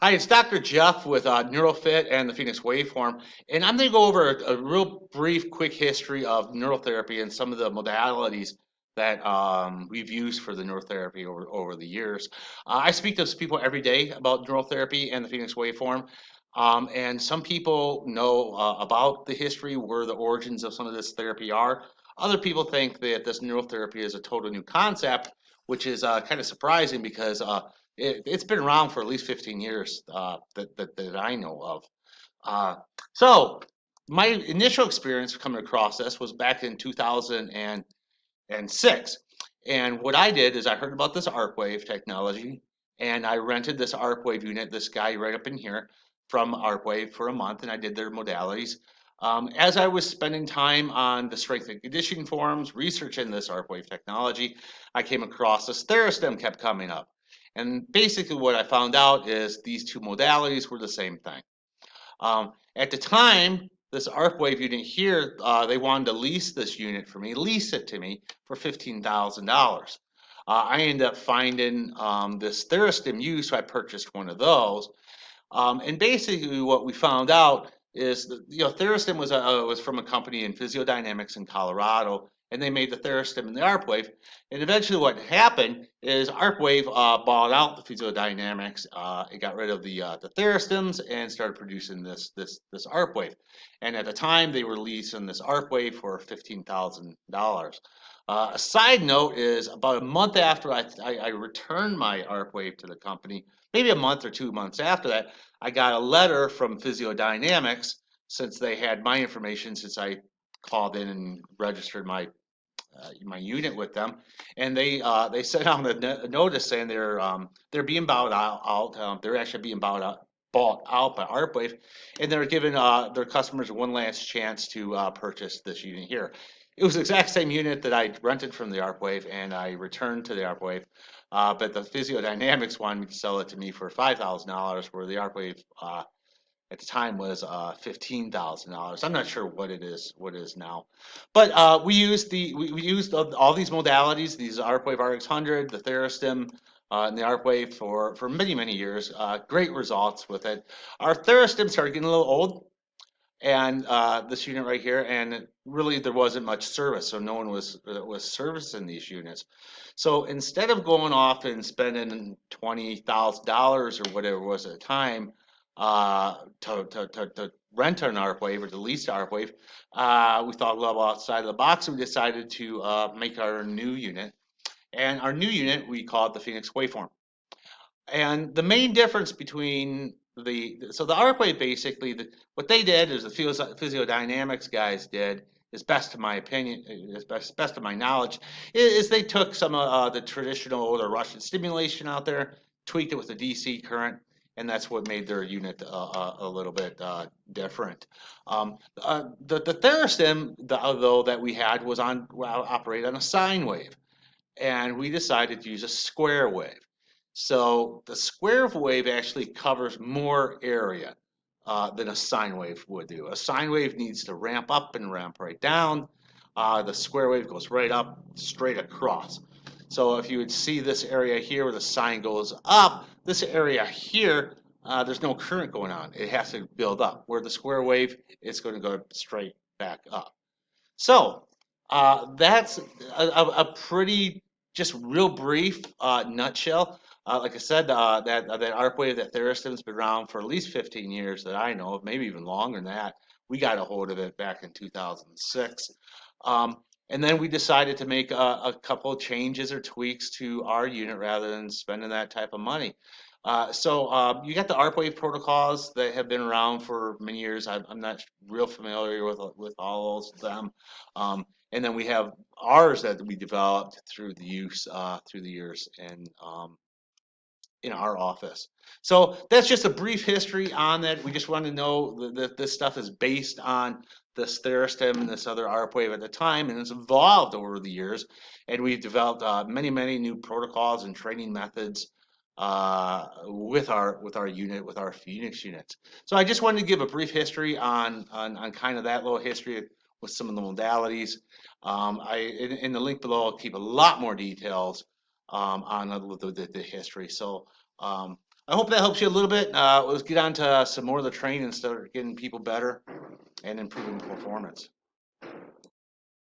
Hi, it's Dr. Jeff with NeuroFit and the Phoenix Waveform, and I'm going to go over a real brief, quick history of neurotherapy and some of the modalities that we've used for the neurotherapy over the years. I speak to people every day about neurotherapy and the Phoenix Waveform, and some people know about the history, where the origins of some of this therapy are. Other people think that this neurotherapy is a total new concept, which is kind of surprising because it's been around for at least 15 years that I know of. Uh, so my initial experience coming across this was back in 2006. And what I did is I heard about this ARPwave technology and I rented this ARPwave unit, this guy right up in here from ARPwave for a month, and I did their modalities. As I was spending time on the strength and conditioning forums, researching this ARPwave technology, I came across this Therastim kept coming up. And basically what I found out is these two modalities were the same thing. At the time, this ARPwave unit here, they wanted to lease this unit for me, lease it to me for $15,000. I ended up finding this Therastim U, so I purchased one of those. And basically, what we found out is that Therastim was from a company in Physiodynamics in Colorado, and they made the Therastim and the ARPwave. And eventually, what happened is ARPwave bought out the Physiodynamics. It got rid of the Therastims and started producing this ARPwave. And at the time, they were leasing this ARPwave for $15,000. A side note is about a month after I returned my ARPwave to the company, maybe a month or 2 months after that, I got a letter from Physiodynamics since they had my information since I called in and registered my unit with them, and they sent out a notice saying they're being bought out. They're actually being bought out by ARPwave, and they're giving their customers one last chance to purchase this unit here. It was the exact same unit that I rented from the ARPwave, and I returned to the ARPwave. But the Physiodynamics wanted to sell it to me for $5,000, where the ARPwave at the time was $15,000. I'm not sure what it is now, but we used all these modalities, these ARPwave RX100, the Therastim, and the ARPwave for many years. Great results with it. Our Therastim started getting a little old, and this unit right here, and really there wasn't much service, so no one was servicing these units. So instead of going off and spending $20,000 or whatever it was at the time to rent an ARPwave or to lease the ARPwave, we thought a little outside of the box. And we decided to make our new unit, and our new unit we called the Phoenix Waveform. And the main difference between the ARPwave basically, what they did is the physiodynamics guys did, is best to my opinion, is best to my knowledge, is they took some of the traditional or the Russian stimulation out there, tweaked it with a DC current, and that's what made their unit a little bit different. The Therastim, though, that we had was operated on a sine wave, and we decided to use a square wave. So the square wave actually covers more area than a sine wave would do. A sine wave needs to ramp up and ramp right down. The square wave goes right up, straight across. So if you would see this area here where the sine goes up, this area here, there's no current going on. It has to build up. Where the square wave, it's going to go straight back up. So that's a pretty, just real brief nutshell. Like I said, that ARPwave, that Therastim's been around for at least 15 years that I know of, maybe even longer than that. We got a hold of it back in 2006. And then we decided to make a couple of changes or tweaks to our unit rather than spending that type of money. You got the ARPwave protocols that have been around for many years. I'm not real familiar with all of them. And then we have ours that we developed through the use through the years in our office. So that's just a brief history on that. We just want to know that this stuff is based on this Therastim and this other ARPwave at the time, and it's evolved over the years. And we've developed many new protocols and training methods with our unit, with our Phoenix units. So I just wanted to give a brief history on kind of that little history with some of the modalities. In the link below, I'll keep a lot more details on the history. So I hope that helps you a little bit. Let's get on to some more of the training and start getting people better and improving performance.